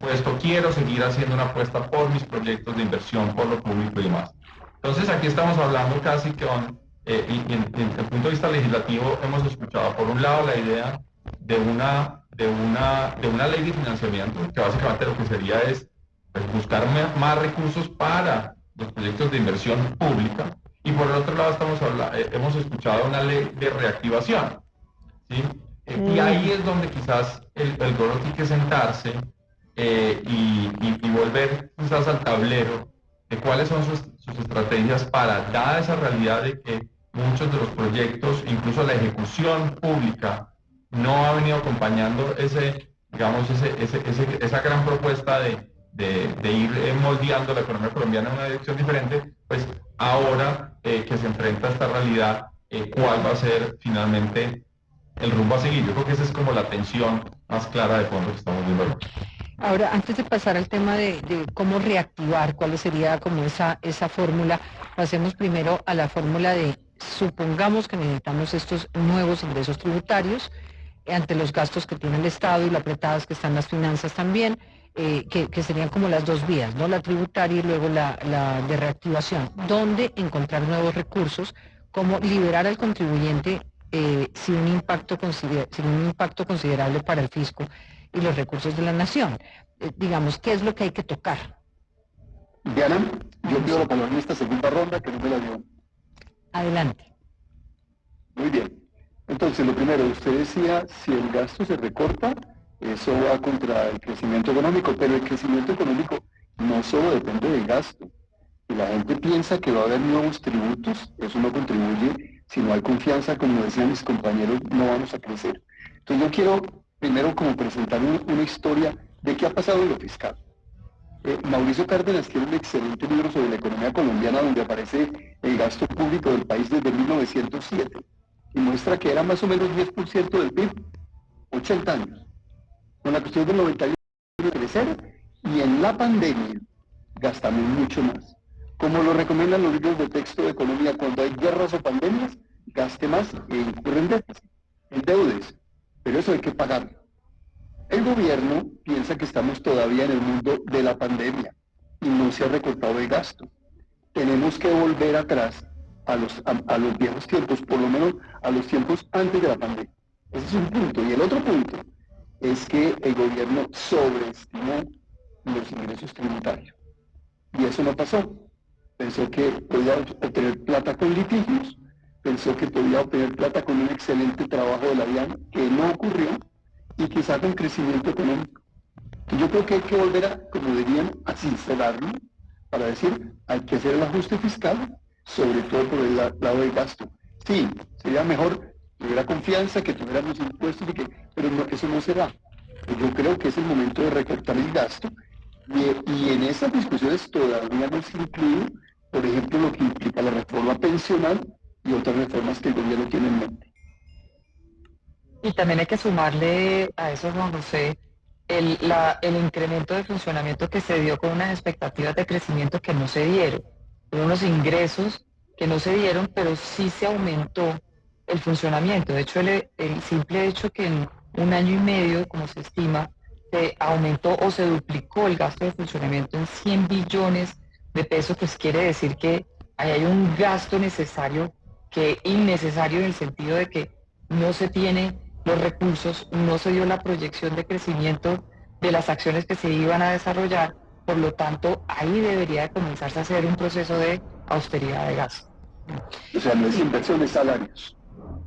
puesto, quiero seguir haciendo una apuesta por mis proyectos de inversión, por lo público y demás. Entonces aquí estamos hablando casi que en el punto de vista legislativo hemos escuchado por un lado la idea de una ley de financiamiento, que básicamente lo que sería es pues, buscar más recursos para los proyectos de inversión pública, y por el otro lado hemos escuchado una ley de reactivación, ¿sí? Y ahí es donde quizás el gobierno tiene que sentarse y volver quizás al tablero de cuáles son sus estrategias para, dada esa realidad de que muchos de los proyectos, incluso la ejecución pública, no ha venido acompañando digamos, esa gran propuesta de ir moldeando la economía colombiana en una dirección diferente, pues ahora que se enfrenta a esta realidad, cuál va a ser finalmente el rumbo a seguir. Yo creo que esa es como la tensión más clara de fondo que estamos viendo hoy. Ahora, antes de pasar al tema de cómo reactivar, cuál sería como esa fórmula, pasemos primero a la fórmula de supongamos que necesitamos estos nuevos ingresos tributarios ante los gastos que tiene el Estado y lo apretadas que están las finanzas también, que serían como las dos vías, ¿no? La tributaria y luego la de reactivación. ¿Dónde encontrar nuevos recursos? ¿Cómo liberar al contribuyente sin un impacto considerable para el fisco y los recursos de la nación? Digamos, ¿qué es lo que hay que tocar? Diana, yo pido la palabra en esta segunda ronda, que no me la dio. Adelante. Muy bien. Entonces, lo primero, usted decía, si el gasto se recorta, eso va contra el crecimiento económico, pero el crecimiento económico no solo depende del gasto. Si la gente piensa que va a haber nuevos tributos, eso no contribuye. Si no hay confianza, como decían mis compañeros, no vamos a crecer. Entonces, yo quiero primero como presentar una historia de qué ha pasado en lo fiscal. Mauricio Cárdenas tiene un excelente libro sobre la economía colombiana donde aparece el gasto público del país desde 1907 y muestra que era más o menos 10% del PIB, 80 años. Con la cuestión del 91 de crecer, y en la pandemia gastamos mucho más. Como lo recomiendan los libros de texto de economía, cuando hay guerras o pandemias, gaste más e incurre en déficit, en deudas, pero eso hay que pagarlo. El gobierno piensa que estamos todavía en el mundo de la pandemia y no se ha recortado el gasto. Tenemos que volver atrás a los viejos tiempos, por lo menos a los tiempos antes de la pandemia. Ese es un punto. Y el otro punto es que el gobierno sobreestimó los ingresos tributarios. Y eso no pasó. Pensó que podía obtener plata con litigios, pensó que podía obtener plata con un excelente trabajo de la DIAN, que no ocurrió, y quizá con crecimiento económico. Yo creo que hay que volver a, como dirían, a sincerarlo, para decir, hay que hacer el ajuste fiscal, sobre todo por el lado del gasto. Sí, sería mejor que hubiera confianza, que tuviéramos impuestos, pero no, eso no será. Yo creo que es el momento de recortar el gasto, y en esas discusiones todavía no se incluye, por ejemplo, lo que implica la reforma pensional y otras reformas que el gobierno tiene en mente. Y también hay que sumarle a eso, Juan José, el incremento de funcionamiento que se dio con unas expectativas de crecimiento que no se dieron, con unos ingresos que no se dieron, pero sí se aumentó el funcionamiento. De hecho, el simple hecho que en un año y medio, como se estima, se aumentó o se duplicó el gasto de funcionamiento en 100 billones de pesos, pues quiere decir que ahí hay un gasto necesario que innecesario en el sentido de que no se tiene los recursos, no se dio la proyección de crecimiento de las acciones que se iban a desarrollar, por lo tanto, ahí debería de comenzarse a hacer un proceso de austeridad de gasto. O sea, no es inversión, es salarios.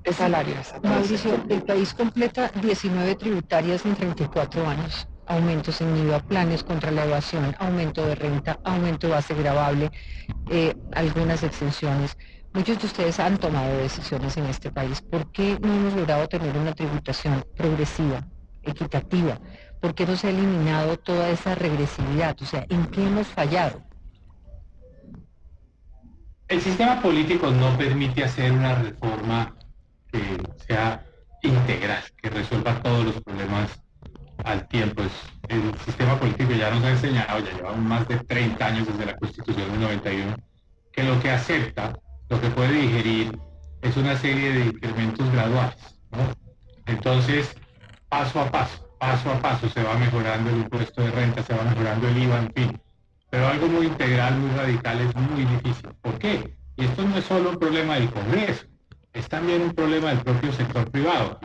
Es salario, Mauricio, el país completa 19 tributarias en 34 años. Aumentos en IVA, planes contra la evasión, aumento de renta, aumento de base gravable, algunas exenciones. Muchos de ustedes han tomado decisiones en este país. ¿Por qué no hemos logrado tener una tributación progresiva, equitativa? ¿Por qué no se ha eliminado toda esa regresividad? O sea, ¿en qué hemos fallado? El sistema político no permite hacer una reforma que sea integral, que resuelva todos los problemas al tiempo. El sistema político ya nos ha enseñado, ya llevamos más de 30 años desde la Constitución del 91, que lo que acepta, lo que puede digerir, es una serie de incrementos graduales, ¿no? Entonces, paso a paso a paso se va mejorando el impuesto de renta, se va mejorando el IVA, en fin. Pero algo muy integral, muy radical, es muy difícil. ¿Por qué? Y esto no es solo un problema del Congreso, es también un problema del propio sector privado.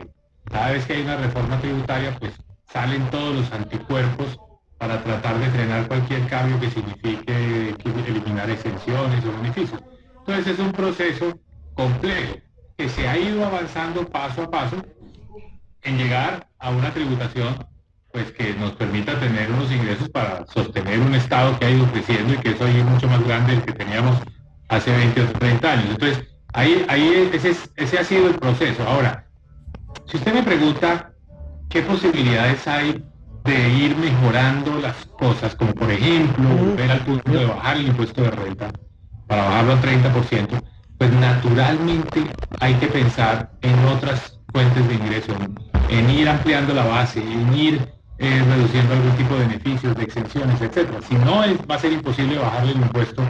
Cada vez que hay una reforma tributaria, pues salen todos los anticuerpos para tratar de frenar cualquier cambio que signifique eliminar exenciones o beneficios. Entonces es un proceso complejo que se ha ido avanzando paso a paso en llegar a una tributación pues que nos permita tener unos ingresos para sostener un Estado que ha ido creciendo y que es hoy mucho más grande del que teníamos hace 20 o 30 años. Entonces, ese ha sido el proceso. Ahora, si usted me pregunta qué posibilidades hay de ir mejorando las cosas, como por ejemplo, volver al punto de bajar el impuesto de renta, para bajarlo al 30%, pues naturalmente hay que pensar en otras fuentes de ingreso, en ir ampliando la base, en ir reduciendo algún tipo de beneficios, de exenciones, etcétera. Si no, va a ser imposible bajarle el impuesto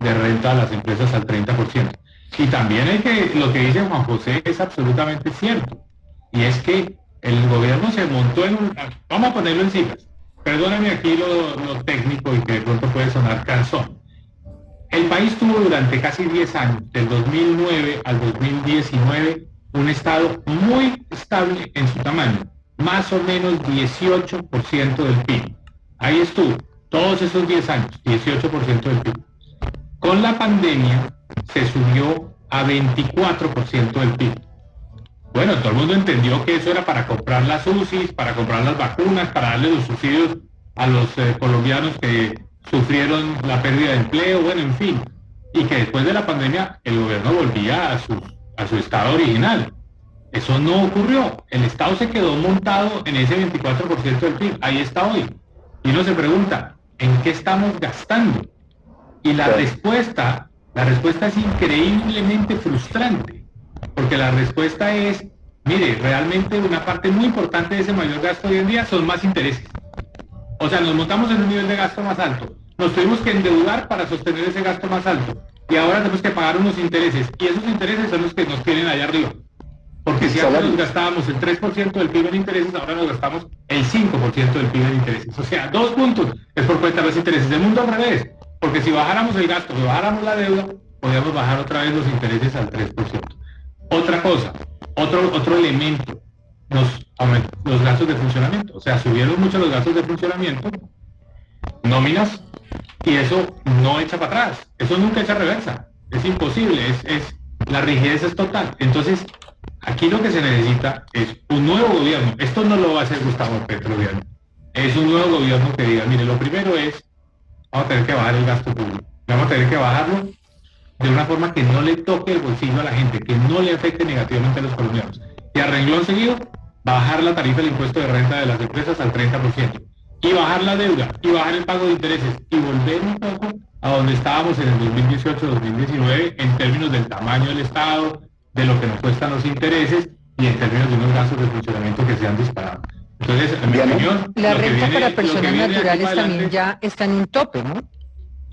de renta a las empresas al 30%. Y también lo que dice Juan José es absolutamente cierto, y es que el gobierno se montó vamos a ponerlo en cifras, perdóname aquí lo técnico y que de pronto puede sonar cansón. El país tuvo durante casi 10 años, del 2009 al 2019, un estado muy estable en su tamaño, más o menos 18% del PIB. Ahí estuvo, todos esos 10 años, 18% del PIB. Con la pandemia se subió a 24% del PIB. Bueno, todo el mundo entendió que eso era para comprar las UCIs, para comprar las vacunas, para darle los subsidios a los colombianos que sufrieron la pérdida de empleo, bueno, en fin. Y que después de la pandemia el gobierno volvía a su estado original. Eso no ocurrió. El Estado se quedó montado en ese 24% del PIB. Ahí está hoy. Y uno se pregunta, ¿en qué estamos gastando? Y la respuesta es increíblemente frustrante. Porque la respuesta es, mire, realmente una parte muy importante de ese mayor gasto hoy en día son más intereses. O sea, nos montamos en un nivel de gasto más alto. Nos tuvimos que endeudar para sostener ese gasto más alto. Y ahora tenemos que pagar unos intereses. Y esos intereses son los que nos tienen allá arriba. Porque si antes nos gastábamos el 3% del PIB en intereses, ahora nos gastamos el 5% del PIB en intereses. O sea, 2 puntos es por cuenta de los intereses. El mundo al revés. Porque si bajáramos el gasto, si bajáramos la deuda, podríamos bajar otra vez los intereses al 3%. Otra cosa, otro elemento, los gastos de funcionamiento. O sea, subieron mucho los gastos de funcionamiento, nóminas, y eso no echa para atrás. Eso nunca echa reversa. Es imposible, la rigidez es total. Entonces, aquí lo que se necesita es un nuevo gobierno. Esto no lo va a hacer Gustavo Petro, bien. Es un nuevo gobierno que diga, mire, lo primero es, vamos a tener que bajar el gasto público. Vamos a tener que bajarlo de una forma que no le toque el bolsillo a la gente, que no le afecte negativamente a los colombianos. Y a renglón seguido, bajar la tarifa del impuesto de renta de las empresas al 30%. Y bajar la deuda, y bajar el pago de intereses, y volver un poco a donde estábamos en el 2018-2019 en términos del tamaño del Estado, de lo que nos cuestan los intereses y en términos de unos gastos de funcionamiento que se han disparado. Entonces, en mi opinión... La renta para personas naturales también ya está en un tope, ¿no?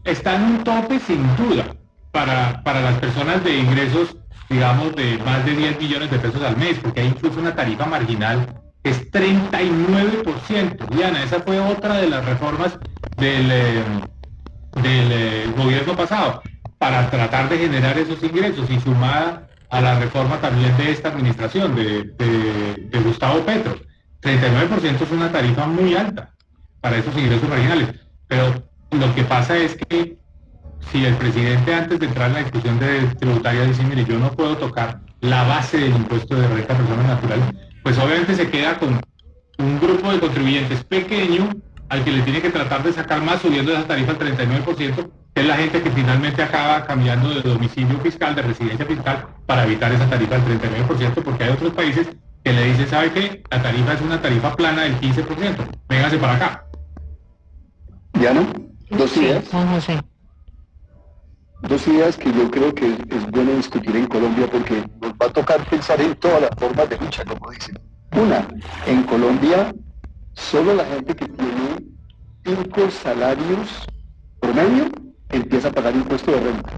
Está en un tope sin duda para las personas de ingresos, digamos, de más de 10 millones de pesos al mes, porque hay incluso una tarifa marginal que es 39%. Diana, esa fue otra de las reformas del gobierno pasado, para tratar de generar esos ingresos y sumada a la reforma también de esta administración, de Gustavo Petro. 39% es una tarifa muy alta para esos ingresos marginales. Pero lo que pasa es que si el presidente antes de entrar en la discusión tributaria dice, mire, yo no puedo tocar la base del impuesto de renta a personas naturales, pues obviamente se queda con un grupo de contribuyentes pequeño al que le tiene que tratar de sacar más subiendo esa tarifa al 39%, que es la gente que finalmente acaba cambiando de domicilio fiscal, de residencia fiscal, para evitar esa tarifa del 39%, porque hay otros países que le dicen, ¿sabe qué? La tarifa es una tarifa plana del 15%, véngase para acá. Diana, dos ideas. Juan José. Dos ideas que yo creo que es bueno discutir en Colombia, porque nos va a tocar pensar en todas las formas de lucha, como dicen. Una, en Colombia, solo la gente que tiene 5 salarios promedio empieza a pagar impuesto de renta.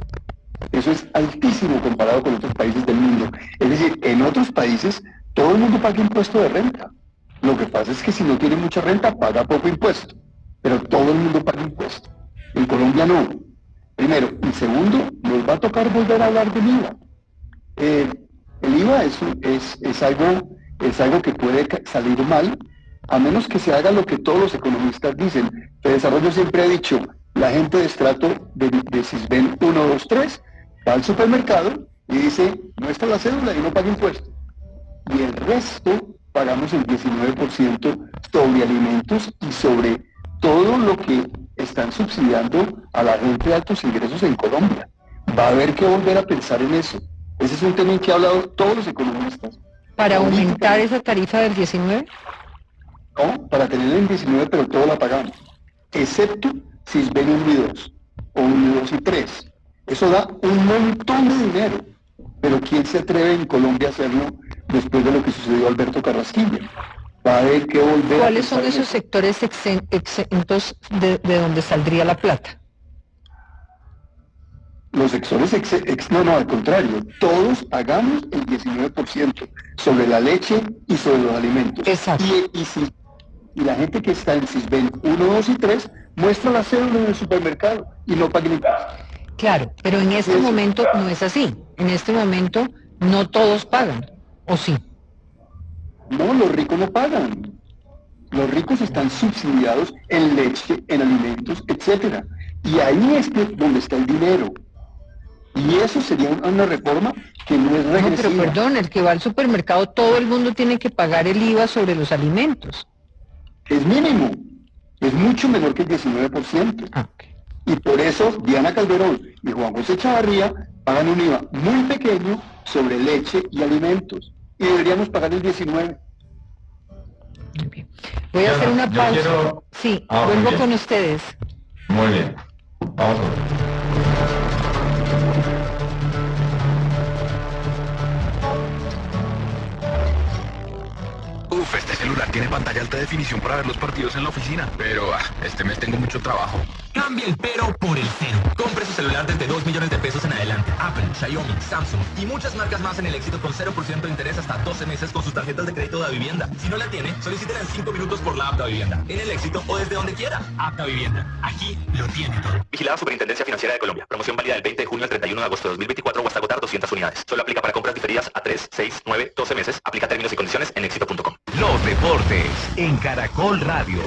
Eso es altísimo comparado con otros países del mundo. Es decir, en otros países todo el mundo paga impuesto de renta. Lo que pasa es que si no tiene mucha renta, paga poco impuesto. Pero todo el mundo paga impuesto. En Colombia no. Primero. Y segundo, nos va a tocar volver a hablar del IVA. El IVA es algo que puede salir mal, a menos que se haga lo que todos los economistas dicen. El desarrollo siempre ha dicho, la gente de estrato de Sisbén 1, 2, 3 va al supermercado y dice, muestra la cédula y no paga impuestos. Y el resto pagamos el 19% sobre alimentos y sobre todo lo que están subsidiando a la gente de altos ingresos en Colombia. Va a haber que volver a pensar en eso. Ese es un tema en que han hablado todos los economistas. ¿Para aumentar esa tarifa del 19? No, para tenerla en 19, pero todo la pagamos. Excepto Sisbén 1 y 2, o 1, 2 y 3. Eso da un montón de dinero. Pero ¿quién se atreve en Colombia a hacerlo después de lo que sucedió a Alberto Carrasquilla? Va a haber que volver. ¿Cuáles son esos sectores exentos de donde saldría la plata? Los sectores no, al contrario, todos pagamos el 19% sobre la leche y sobre los alimentos. Exacto. Y la gente que está en Sisbén 1, 2 y 3 muestra la cédula en el supermercado y no paga ni nada. Claro, pero en este momento no es así. En este momento no todos pagan, ¿o sí? No, los ricos no pagan. Los ricos están subsidiados en leche, en alimentos, etcétera. Y ahí es donde está el dinero. Y eso sería una reforma que no es regresiva. No, pero perdón, el que va al supermercado, todo el mundo tiene que pagar el IVA sobre los alimentos. Es mínimo, es mucho menor que el 19%. Okay. Y por eso Diana Calderón y Juan José Chavarría pagan un IVA muy pequeño sobre leche y alimentos. Y deberíamos pagar el 19%. Muy bien. Voy a hacer una pausa. Sí, vuelvo con ustedes. Muy bien. Vamos a ver. Este celular tiene pantalla alta definición para ver los partidos en la oficina, pero este mes tengo mucho trabajo. Cambia el pero por el cero. Compre su celular desde 2 millones de pesos en adelante. Apple, Xiaomi, Samsung y muchas marcas más en el Éxito con 0% de interés hasta 12 meses con sus tarjetas de crédito de Vivienda. Si no la tiene, solicítela en 5 minutos por la app de Vivienda. En el Éxito o desde donde quiera. App de Vivienda. Aquí lo tiene todo. Vigilada Superintendencia Financiera de Colombia. Promoción válida del 20 de junio al 31 de agosto de 2024 o hasta agotar 200 unidades. Solo aplica para compras diferidas a 3, 6, 9, 12 meses. Aplica términos y condiciones en éxito.com. Los deportes en Caracol Radio.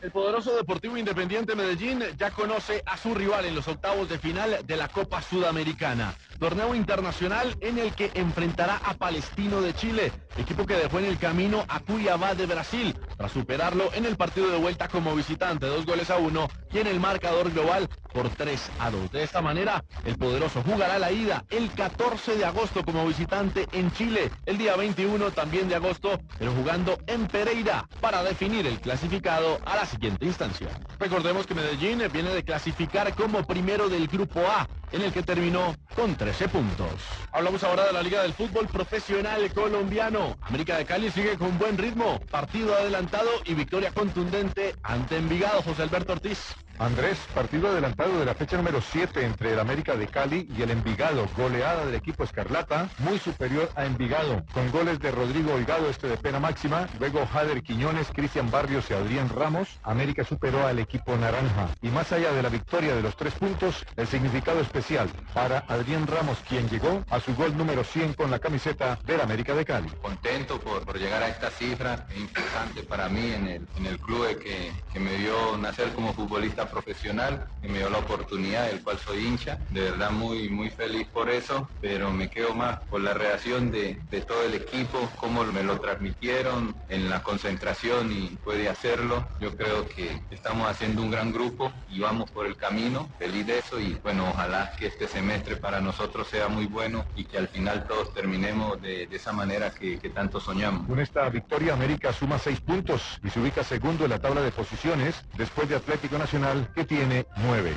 El poderoso Deportivo Independiente Medellín ya conoce a su rival en los octavos de final de la Copa Sudamericana. Torneo internacional en el que enfrentará a Palestino de Chile, equipo que dejó en el camino a Cuiabá de Brasil, tras superarlo en el partido de vuelta como visitante 2-1 y en el marcador global por 3-2. De esta manera, el poderoso jugará la ida el 14 de agosto como visitante en Chile, el día 21 también de agosto, pero jugando en Pereira para definir el clasificado a la siguiente instancia. Recordemos que Medellín viene de clasificar como primero del Grupo A, en el que terminó con 13 puntos. Hablamos ahora de la Liga del Fútbol Profesional Colombiano. América de Cali sigue con buen ritmo, partido adelantado y victoria contundente ante Envigado. José Alberto Ortiz. Andrés, partido adelantado de la fecha número 7 entre el América de Cali y el Envigado. Goleada del equipo Escarlata, muy superior a Envigado, con goles de Rodrigo Holgado, de pena máxima, luego Jader Quiñones, Cristian Barrios y Adrián Ramos. América superó al equipo naranja. Y más allá de la victoria de los 3 puntos, el significado especial para Adrián Ramos, quien llegó a su gol número 100 con la camiseta del América de Cali. Contento por llegar a esta cifra, es importante para mí en el club que me vio nacer como futbolista profesional, que me dio la oportunidad, del cual soy hincha. De verdad muy, muy feliz por eso, pero me quedo más por la reacción de todo el equipo, cómo me lo transmitieron en la concentración y puede hacerlo. Yo creo que estamos haciendo un gran grupo y vamos por el camino, feliz de eso, y bueno, ojalá que este semestre para nosotros sea muy bueno y que al final todos terminemos de esa manera que tanto soñamos. Con esta victoria, América suma 6 puntos y se ubica segundo en la tabla de posiciones, después de Atlético Nacional, que tiene 9.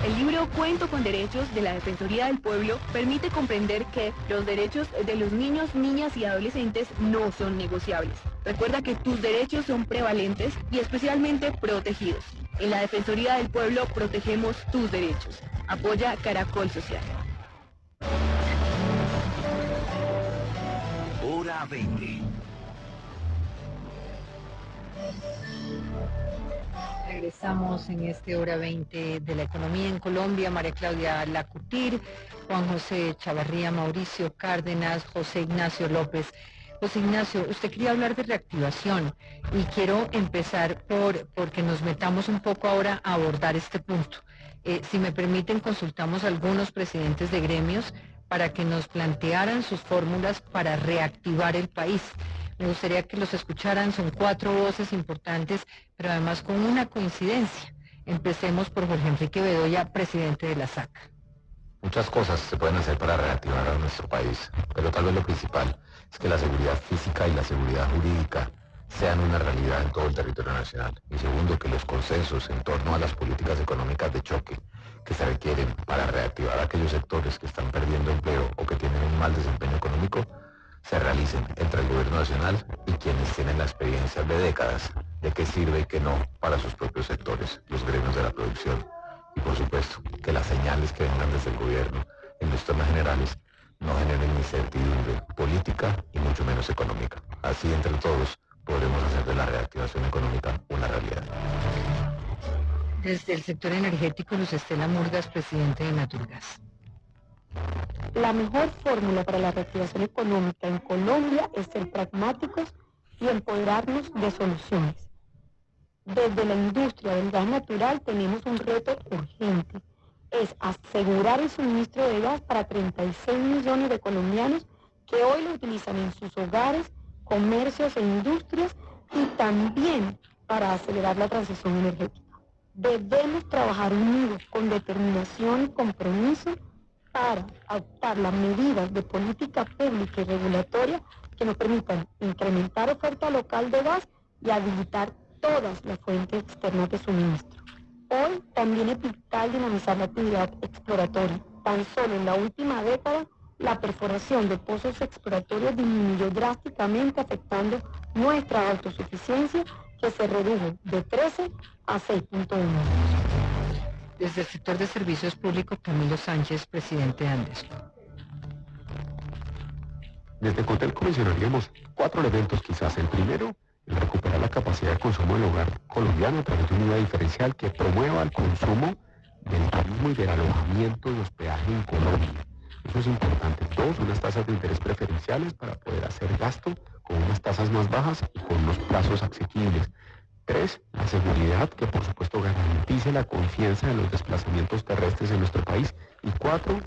El libro Cuento con Derechos de la Defensoría del Pueblo permite comprender que los derechos de los niños, niñas y adolescentes no son negociables. Recuerda que tus derechos son prevalentes y especialmente protegidos. En la Defensoría del Pueblo protegemos tus derechos. Apoya Caracol Social. Hora 20. Regresamos en este Hora 20 de la economía en Colombia. María Claudia Lacutir, Juan José Chavarría, Mauricio Cárdenas, José Ignacio López. José Ignacio, usted quería hablar de reactivación y quiero empezar porque nos metamos un poco ahora a abordar este punto. Si me permiten, consultamos a algunos presidentes de gremios para que nos plantearan sus fórmulas para reactivar el país. Me gustaría que los escucharan, son 4 voces importantes, pero además con una coincidencia. Empecemos por Jorge Enrique Bedoya, presidente de la SAC. Muchas cosas se pueden hacer para reactivar a nuestro país, pero tal vez lo principal es que la seguridad física y la seguridad jurídica sean una realidad en todo el territorio nacional. Y segundo, que los consensos en torno a las políticas económicas de choque que se requieren para reactivar a aquellos sectores que están perdiendo empleo o que tienen un mal desempeño económico se realicen entre el gobierno nacional y quienes tienen la experiencia de décadas de qué sirve y qué no para sus propios sectores, los gremios de la producción. Y por supuesto, que las señales que vengan desde el gobierno en los temas generales no generen incertidumbre política y mucho menos económica. Así, entre todos, podremos hacer de la reactivación económica una realidad. Desde el sector energético, Luz Estela Murgas, presidente de Naturgas. La mejor fórmula para la reactivación económica en Colombia es ser pragmáticos y empoderarnos de soluciones. Desde la industria del gas natural tenemos un reto urgente, es asegurar el suministro de gas para 36 millones de colombianos que hoy lo utilizan en sus hogares, comercios e industrias y también para acelerar la transición energética. Debemos trabajar unidos con determinación y compromiso para adoptar las medidas de política pública y regulatoria que nos permitan incrementar oferta local de gas y habilitar todas las fuentes externas de suministro. Hoy también es vital dinamizar la actividad exploratoria. Tan solo en la última década, la perforación de pozos exploratorios disminuyó drásticamente, afectando nuestra autosuficiencia, que se redujo de 13 a 6.1. Desde el sector de servicios públicos, Camilo Sánchez, presidente de Andesco. Desde Cotelco mencionaríamos 4 elementos quizás. El primero, el recuperar la capacidad de consumo del hogar colombiano a través de un IVA diferencial que promueva el consumo del turismo y del alojamiento y hospedaje en Colombia. Eso es importante. 2, unas tasas de interés preferenciales para poder hacer gasto con unas tasas más bajas y con unos plazos asequibles. 3, la seguridad, que por supuesto garantice la confianza de los desplazamientos terrestres en nuestro país. Y 4,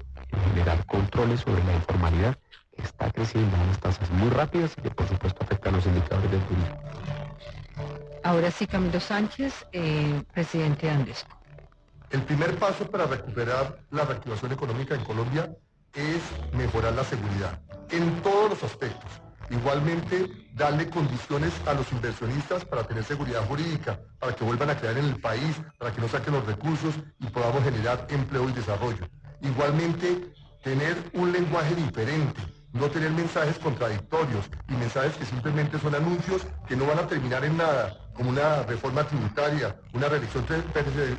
generar controles sobre la informalidad, que está creciendo a unas tasas muy rápidas y que por supuesto afectan los indicadores del turismo. Ahora sí, Camilo Sánchez, presidente de Andesco. El primer paso para recuperar la reactivación económica en Colombia es mejorar la seguridad en todos los aspectos. Igualmente, darle condiciones a los inversionistas para tener seguridad jurídica, para que vuelvan a crear en el país, para que no saquen los recursos y podamos generar empleo y desarrollo. Igualmente, tener un lenguaje diferente, no tener mensajes contradictorios y mensajes que simplemente son anuncios que no van a terminar en nada, como una reforma tributaria, una reelección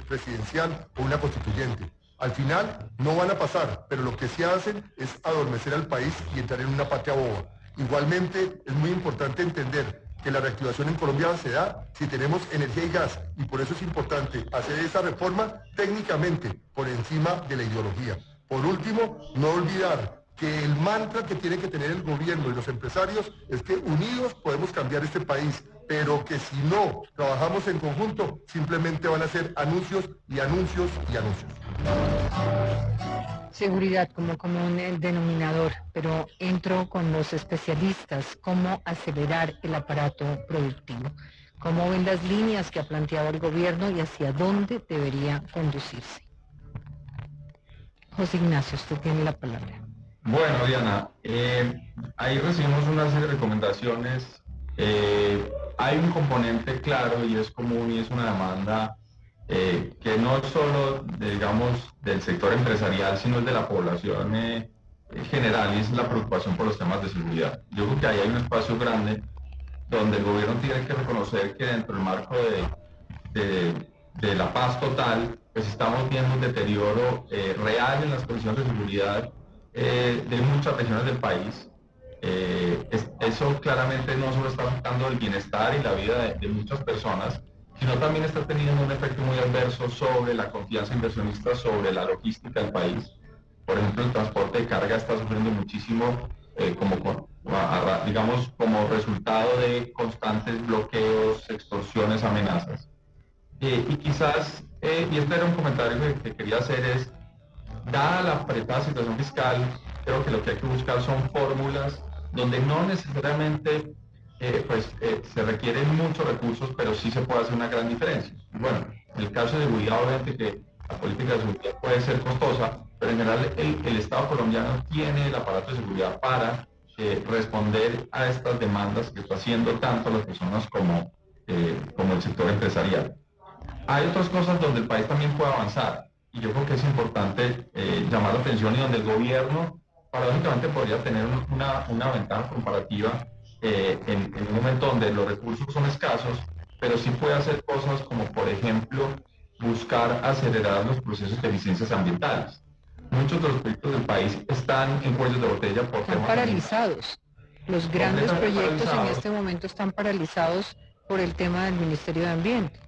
presidencial o una constituyente. Al final no van a pasar, pero lo que sí hacen es adormecer al país y entrar en una patria boba. Igualmente, es muy importante entender que la reactivación en Colombia se da si tenemos energía y gas, y por eso es importante hacer esa reforma técnicamente por encima de la ideología. Por último, no olvidar que el mantra que tiene que tener el gobierno y los empresarios es que unidos podemos cambiar este país, pero que si no trabajamos en conjunto, simplemente van a ser anuncios y anuncios y anuncios. Seguridad como un denominador, pero entro con los especialistas, cómo acelerar el aparato productivo, cómo ven las líneas que ha planteado el gobierno y hacia dónde debería conducirse. José Ignacio, usted tiene la palabra. Bueno, Diana, ahí recibimos una serie de recomendaciones. Hay un componente claro y es común y es una demanda que no es solo, digamos, del sector empresarial, sino el de la población general, y es la preocupación por los temas de seguridad. Yo creo que ahí hay un espacio grande donde el gobierno tiene que reconocer que dentro del marco de la paz total, pues estamos viendo un deterioro real en las condiciones de seguridad de muchas regiones del país. Eso claramente no solo está afectando el bienestar y la vida de muchas personas, sino también está teniendo un efecto muy adverso sobre la confianza inversionista, sobre la logística del país. Por ejemplo, el transporte de carga está sufriendo muchísimo, digamos, como resultado de constantes bloqueos, extorsiones, amenazas. Y quizás, y este era un comentario que quería hacer, es, dada la apretada situación fiscal, creo que lo que hay que buscar son fórmulas donde no necesariamente se requieren muchos recursos, pero sí se puede hacer una gran diferencia. Bueno, en el caso de seguridad, obviamente que la política de seguridad puede ser costosa, pero en general el Estado colombiano tiene el aparato de seguridad para responder a estas demandas que está haciendo tanto las personas como el sector empresarial. Hay otras cosas donde el país también puede avanzar, y yo creo que es importante llamar la atención, y donde el gobierno paradójicamente podría tener una ventaja comparativa en un momento donde los recursos son escasos, pero sí puede hacer cosas como, por ejemplo, buscar acelerar los procesos de licencias ambientales. Muchos de los proyectos del país están en cuellos de botella por están temas paralizados. Los grandes proyectos en este momento están paralizados por el tema del Ministerio de Ambiente.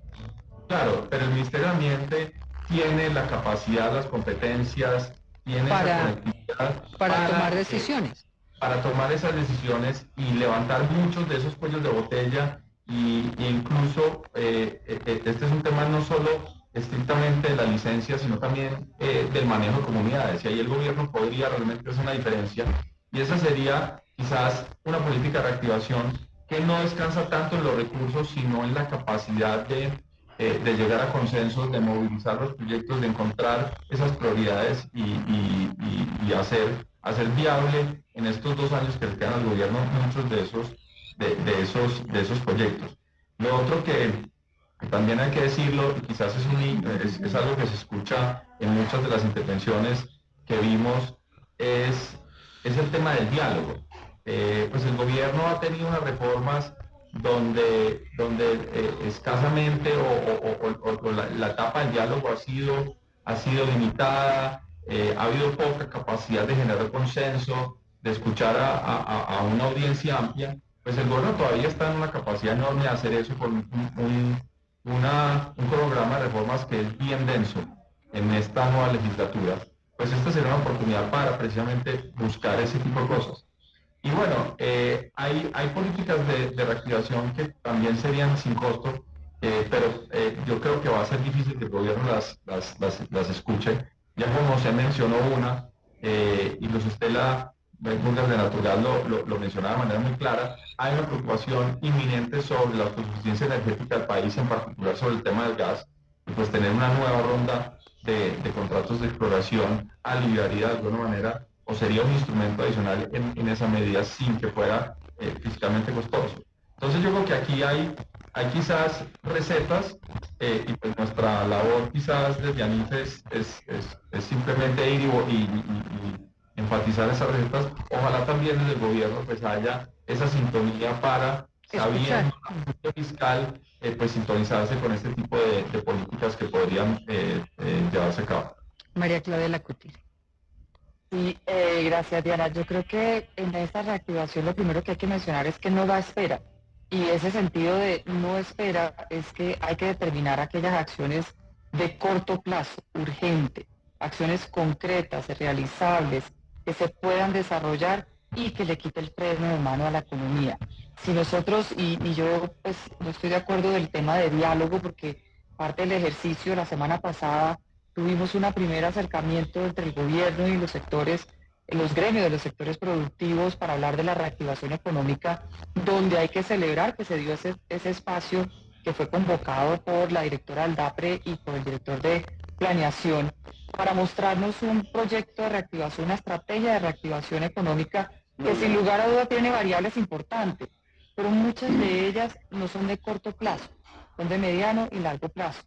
Claro, pero el Ministerio de Ambiente tiene la capacidad, las competencias, tiene esa conectividad para tomar decisiones. Para tomar esas decisiones y levantar muchos de esos cuellos de botella, y incluso este es un tema no solo estrictamente de la licencia, sino también del manejo de comunidades, y ahí el gobierno podría realmente hacer una diferencia, y esa sería quizás una política de reactivación que no descansa tanto en los recursos, sino en la capacidad de llegar a consensos, de movilizar los proyectos, de encontrar esas prioridades y hacer viable en estos 2 años que le quedan al gobierno muchos de esos proyectos. Lo otro que también hay que decirlo, y quizás es algo que se escucha en muchas de las intervenciones que vimos, es el tema del diálogo. Pues el gobierno ha tenido unas reformas donde escasamente la etapa del diálogo ha sido limitada, ha habido poca capacidad de generar consenso, de escuchar a una audiencia amplia. Pues el gobierno todavía está en una capacidad enorme de hacer eso con un programa de reformas que es bien denso en esta nueva legislatura. Pues esta será una oportunidad para precisamente buscar ese tipo de cosas. Y bueno, hay políticas de reactivación que también serían sin costo, pero yo creo que va a ser difícil que el gobierno las escuche. Ya como se mencionó una, y Luz Estela Burgas de Natural lo mencionaba de manera muy clara, hay una preocupación inminente sobre la autosuficiencia energética del país, en particular sobre el tema del gas, y pues tener una nueva ronda de contratos de exploración aliviaría de alguna manera, o sería un instrumento adicional en esa medida sin que fuera fiscalmente costoso. Entonces yo creo que aquí hay quizás recetas, y pues nuestra labor quizás desde ANIFE es simplemente ir y enfatizar esas recetas. Ojalá también desde el gobierno pues haya esa sintonía para, sabiendo el fiscal, pues sintonizarse con este tipo de políticas que podrían llevarse a cabo. María Claudia Lacuti. Sí, gracias Diana. Yo creo que en esta reactivación lo primero que hay que mencionar es que no da espera. Y ese sentido de no espera es que hay que determinar aquellas acciones de corto plazo, urgente, acciones concretas, realizables, que se puedan desarrollar y que le quite el freno de mano a la economía. Si nosotros, y yo pues no estoy de acuerdo del tema de diálogo, porque parte del ejercicio la semana pasada tuvimos un primer acercamiento entre el gobierno y los sectores, los gremios de los sectores productivos para hablar de la reactivación económica, donde hay que celebrar que se dio ese espacio que fue convocado por la directora del DAPRE y por el director de Planeación, para mostrarnos un proyecto de reactivación, una estrategia de reactivación económica que sin lugar a duda tiene variables importantes, pero muchas de ellas no son de corto plazo, son de mediano y largo plazo.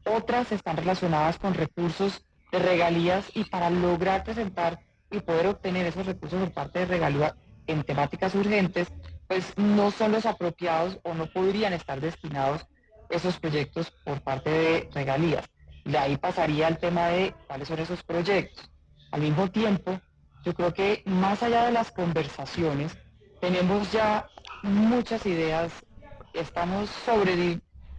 otras están relacionadas con recursos de regalías, y para lograr presentar y poder obtener esos recursos por parte de regalías en temáticas urgentes, pues no son los apropiados o no podrían estar destinados esos proyectos por parte de regalías. De ahí pasaría al tema de cuáles son esos proyectos. Al mismo tiempo, yo creo que más allá de las conversaciones, tenemos ya muchas ideas, estamos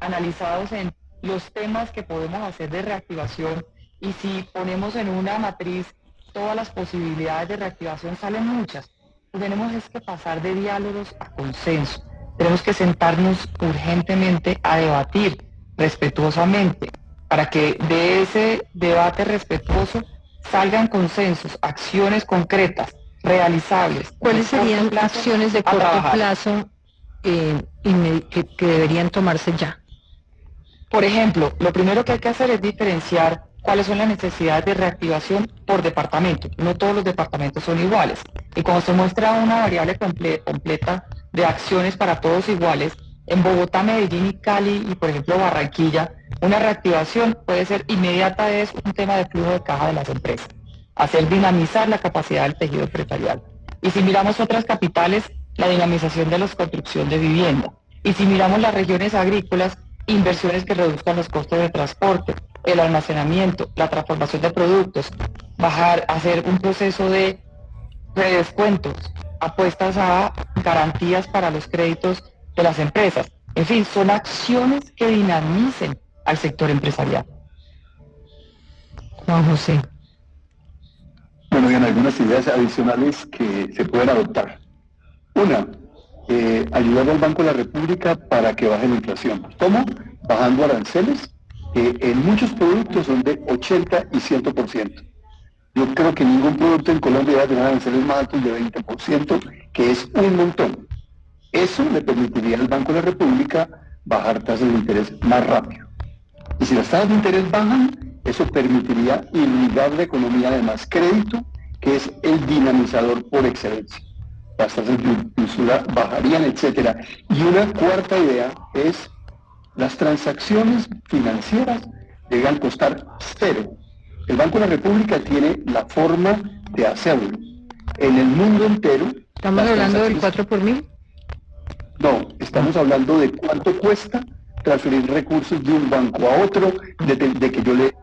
analizados en los temas que podemos hacer de reactivación, y si ponemos en una matriz todas las posibilidades de reactivación, salen muchas. Tenemos es que pasar de diálogos a consenso. Tenemos que sentarnos urgentemente a debatir respetuosamente, para que de ese debate respetuoso salgan consensos, acciones concretas, realizables. ¿Cuáles serían acciones de corto plazo que deberían tomarse ya? Por ejemplo, lo primero que hay que hacer es diferenciar cuáles son las necesidades de reactivación por departamento. No todos los departamentos son iguales. Y cuando se muestra una variable completa de acciones para todos iguales, en Bogotá, Medellín y Cali y, por ejemplo, Barranquilla, una reactivación puede ser inmediata, es un tema de flujo de caja de las empresas, hacer dinamizar la capacidad del tejido empresarial. Y si miramos otras capitales, la dinamización de la construcción de vivienda. Y si miramos las regiones agrícolas, inversiones que reduzcan los costos de transporte, el almacenamiento, la transformación de productos, hacer un proceso de redescuentos, apuestas a garantías para los créditos de las empresas. En fin, son acciones que dinamicen al sector empresarial. Juan José. Bueno, bien, algunas ideas adicionales que se pueden adoptar. Una, ayudar al Banco de la República para que baje la inflación. ¿Cómo? Bajando aranceles, que en muchos productos son de 80 y 100%. Yo creo que ningún producto en Colombia debe tener aranceles más altos de 20%, que es un montón. Eso le permitiría al Banco de la República bajar tasas de interés más rápido. Y si las tasas de interés bajan, eso permitiría irrigar la economía de más crédito, que es el dinamizador por excelencia. Las tasas de usura bajarían, etc. Y una cuarta idea es: las transacciones financieras llegan a costar cero. El Banco de la República tiene la forma de hacerlo. En el mundo entero... ¿Estamos hablando del 4 por mil? No, estamos hablando de cuánto cuesta transferir recursos de un banco a otro, de que yo le